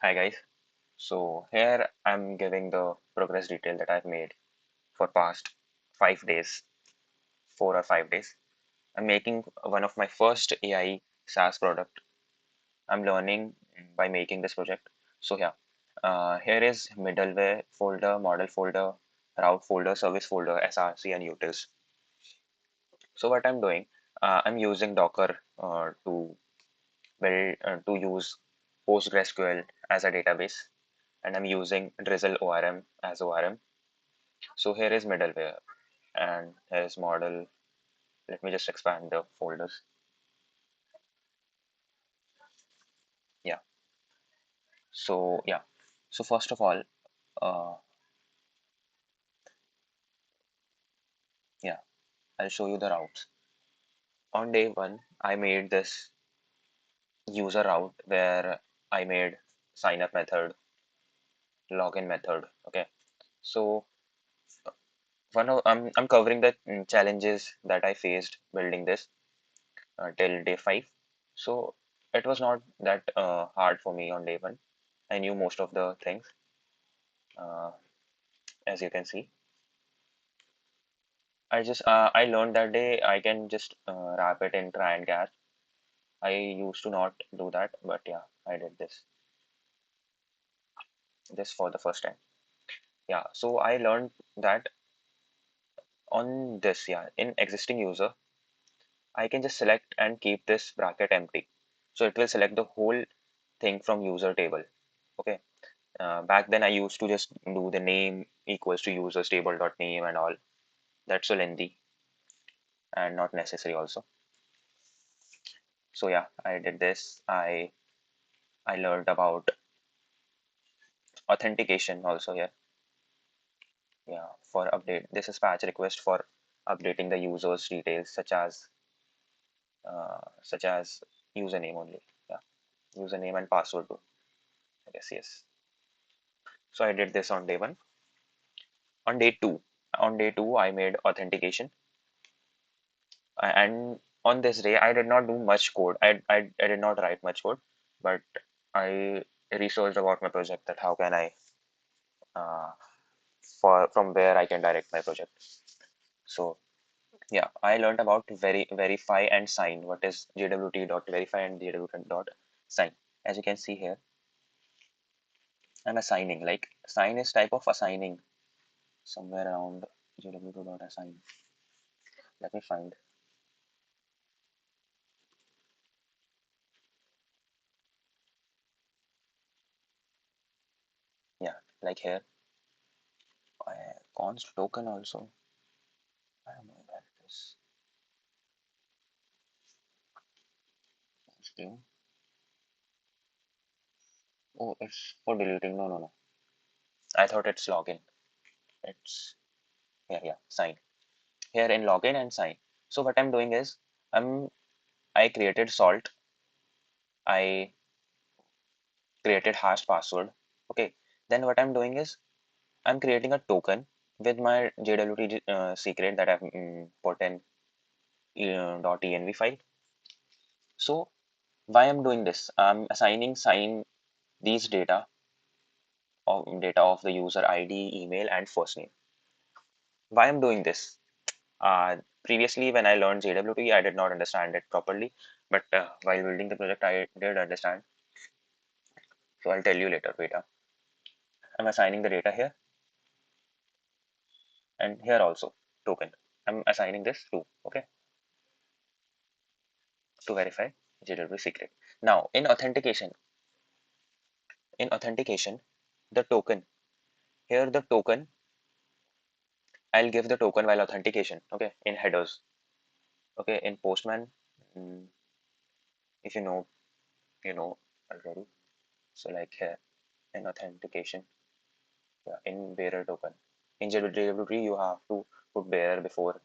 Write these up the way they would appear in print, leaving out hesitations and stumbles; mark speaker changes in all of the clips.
Speaker 1: Hi guys. So here I'm giving the progress detail that I've made for past 5 days, 4 or 5 days. I'm making one of my first AI SaaS product. I'm learning by making this project. So yeah, here is middleware folder, model folder, route folder, service folder, SRC and utils. So what I'm doing, I'm using Docker to use PostgreSQL as a database, and I'm using drizzleORM as ORM. So here is middleware and here is model. Let me just expand the folders. Yeah. So yeah. So first of all, uh, yeah, I'll show you the routes. On day one, I made this user route where I made sign up method, login method. Okay. So I'm covering the challenges that I faced building this till day five. So it was not that hard for me on day one. I knew most of the things, uh, as you can see. I learned that day I can just wrap it in try and catch. I used to not do that, but yeah, I did this for the first time. Yeah, so I learned that on this, yeah, in existing user, I can just select and keep this bracket empty. So it will select the whole thing from user table. Okay. Back then I used to just do the name equals to users table dot name and all. That's so lengthy and not necessary also. So yeah, I did this. I learned about authentication also here. Yeah, for update. This is patch request for updating the user's details such as username only. Yeah, username and password too. I guess yes. So I did this on day one. On day two, I made authentication, and on this day I did not do much code. I did not write much code, but I researched about my project that how can I uh, for from where I can direct my project. So yeah, I learned about verify and sign. What is JWT dot verify and JWT dot sign? As you can see here, I'm assigning. Like sign is type of assigning somewhere around JWT dot assign. Let me find. Yeah, like here, const token also. I don't know where it is. Const. Oh, it's for deleting. No, no, no. I thought it's login. It's yeah, sign. Here in login and sign. So what I'm doing is I'm I created salt. I created hashed password. Okay. Then what I'm doing is I'm creating a token with my JWT secret that I've put in .env file. So why I'm doing this? I'm assigning sign these data of the user ID, email, and first name. Why I'm doing this? Previously, when I learned JWT, I did not understand it properly, but while building the project, I did understand. So I'll tell you later. Data. I'm assigning the data here and here also token. I'm assigning this to okay to verify JWT secret. Now in authentication, the token here the token I'll give the token while authentication. Okay, in headers. Okay, in Postman, mm, if you know already. So like here in authentication, yeah, in bearer token. In JWT, you have to put bearer before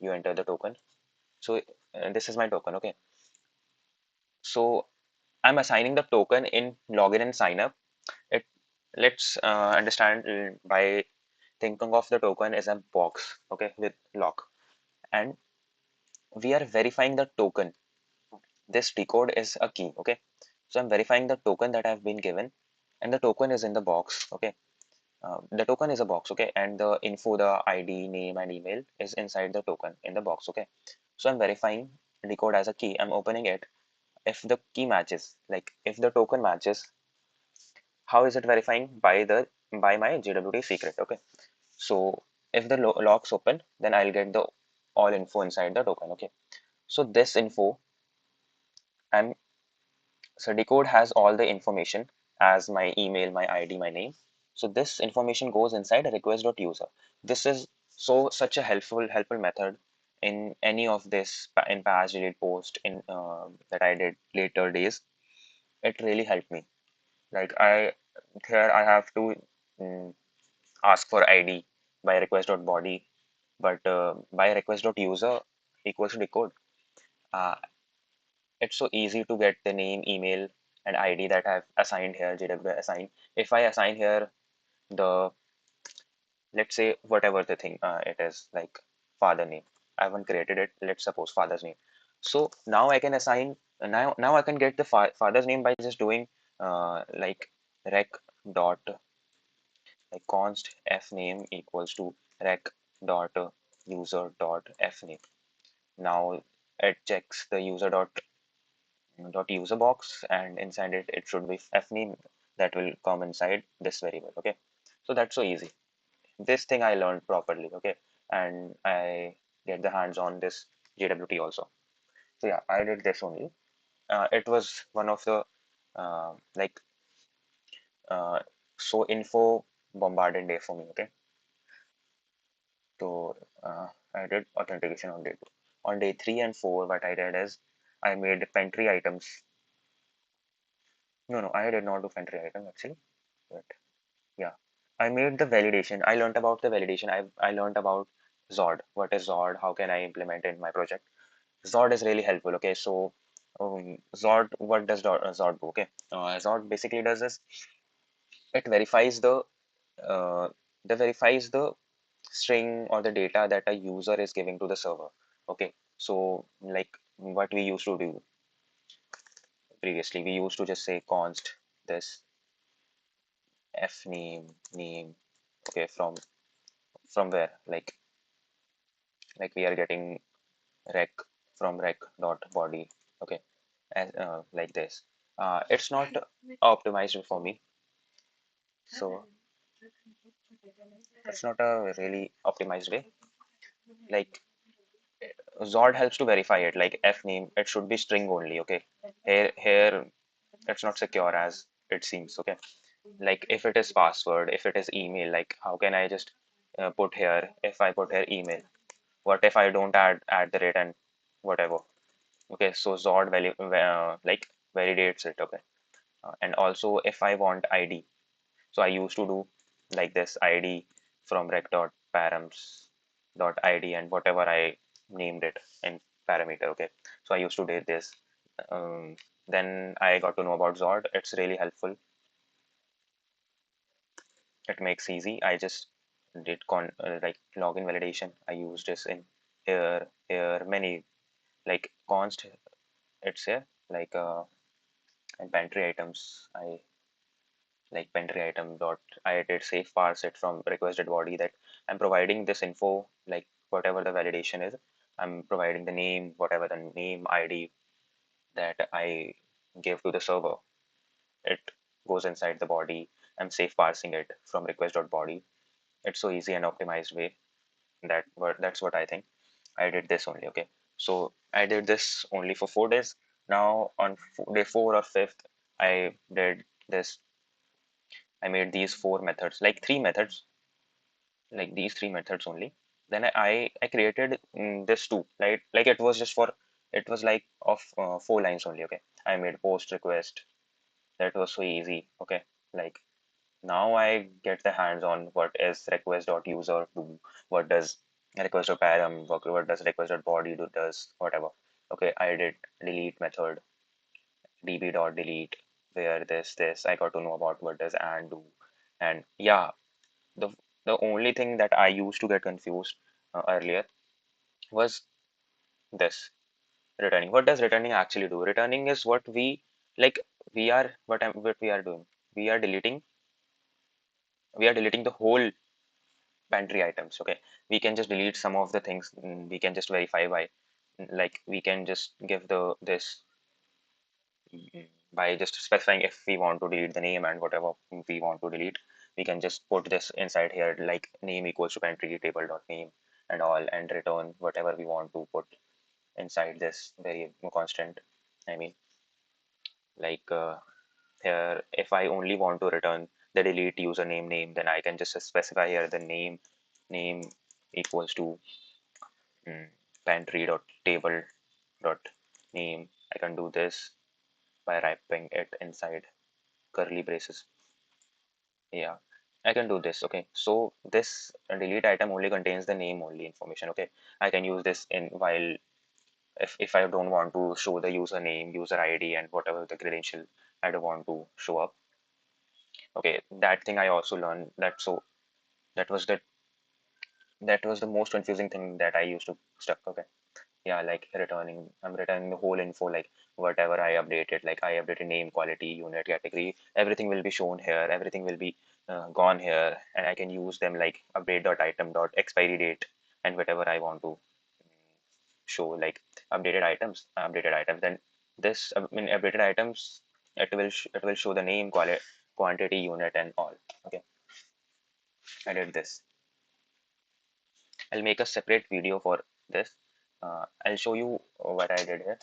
Speaker 1: you enter the token. So this is my token. Okay, so I'm assigning the token in login and sign up. It let's understand by thinking of the token as a box, okay, with lock, and we are verifying the token. This decode is a key, okay. So I'm verifying the token that I've been given. and the token is in the box. Okay, the token is a box. Okay, and the info, the ID, name, and email is inside the token in the box. Okay, so I'm verifying decode as a key. I'm opening it. If the key matches, like if the token matches, how is it verifying? By my JWT secret. Okay, so if the lock's open, then I'll get the all info inside the token. Okay, so this info, I'm so decode has all the information as my email, my ID, my name. So this information goes inside a request.user. This is such a helpful method in any of this in patch, delete, post in that I did later days. It really helped me. Like I have to mm, ask for ID by request.body, but by request.user equals to decode. Uh, it's so easy to get the name, email, and ID that I've assigned here, JW assigned. If I assign here the, let's say, whatever the thing it is, like father name. I haven't created it. Let's suppose father's name. So now I can assign, now I can get the father's name by just doing like rec dot, like const f name equals to rec dot user dot f name. Now it checks the user box, and inside it should be fname that will come inside this variable. Okay, so that's so easy. This thing I learned properly. Okay, and I get the hands on this JWT also. So yeah, I did this only. It was one of the like uh, so info bombarded day for me. Okay, so I did authentication on day 2. On day 3 and 4, what I did is I made pantry items. No, I did not do pantry item actually. But yeah, I made the validation. I learned about the validation. I learned about Zod. What is Zod? How can I implement it in my project? Zod is really helpful. Okay, so Zod, what does Zod do? Okay, Zod basically does is it uh, verifies the string or the data that a user is giving to the server. Okay, so like what we used to do previously, we used to just say const this f name. Okay, from where, like we are getting rec from rec dot body. Okay, as like this. It's not optimized for me, so it's not a really optimized way. Like Zord helps to verify it. Like f name, it should be string only. Okay, here it's not secure as it seems. Okay, like if it is password, if it is email, like how can I just put here, if I put here email, what if I don't add the rate and whatever. Okay, so Zord like validates it. Okay, and also if I want ID, so I used to do like this ID from rec dot params dot ID and whatever I named it in parameter. Okay, so I used to do this. Um, then I got to know about Zord. It's really helpful. It makes easy. I just did like login validation. I used this in here many, like const. It's here like and pantry items. I like pantry item dot, I did safe parse it from requested body that I'm providing this info, like whatever the validation is. I'm providing the name, whatever the name ID that I give to the server. It goes inside the body. I'm safe parsing it from request.body. It's so easy and optimized way. That's what I think. I did this only. Okay, so I did this only for 4 days. Now on day 4 or 5th, I did this. I made these 4 methods, like 3 methods, like these 3 methods only. Then I created this too, like it was just for, it was like of 4 lines only. Okay, I made post request. That was so easy. Okay, like now I get the hands on what is request.user do, what does request.param, what does request.body do, does whatever. Okay, I did delete method, db.delete, where this I got to know about what does and do. And yeah, the the only thing that I used to get confused earlier was this returning. What does returning actually do? Returning is what we, like, what we are doing. we are deleting we are deleting the whole pantry items. Okay, we can just delete some of the things. We can just verify by, like, we can just give the this by just specifying if we want to delete the name and whatever we want to delete. We can just put this inside here, like name equals to pantry table dot name and all, and return whatever we want to put inside this variable constant. I mean, like, here, if I only want to return the delete username name, then I can just specify here the name equals to pantry dot table dot name. I can do this by wrapping it inside curly braces. Yeah, I can do this. Okay, so this delete item only contains the name only information. Okay, I can use this in while, if I don't want to show the username, user ID, and whatever the credential I don't want to show up. Okay, that thing I also learned that. So that was the most confusing thing that I used to stuck. Okay, yeah, like I'm returning the whole info, like whatever I updated, like I updated name, quality, unit, category, everything will be shown here, everything will be gone here, and I can use them like update dot item dot expiry date and whatever I want to show, like updated items. Then this, I mean, updated items, it will show the name, quality, quantity, unit, and all. Okay, I did this. I'll make a separate video for this. I'll show you what I did here.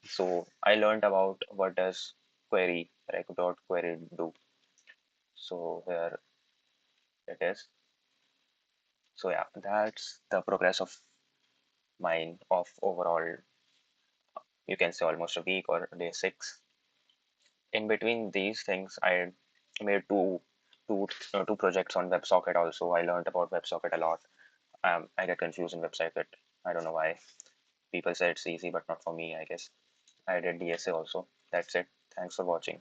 Speaker 1: So I learned about what does query, like dot query do. So here it is. So yeah, that's the progress of mine of overall, you can say almost a week or day 6. In between these things, I made two projects on WebSocket also. I learned about WebSocket a lot. I get confused in WebSocket. I don't know why. People say it's easy, but not for me, I guess. I did DSA also. That's it. Thanks for watching.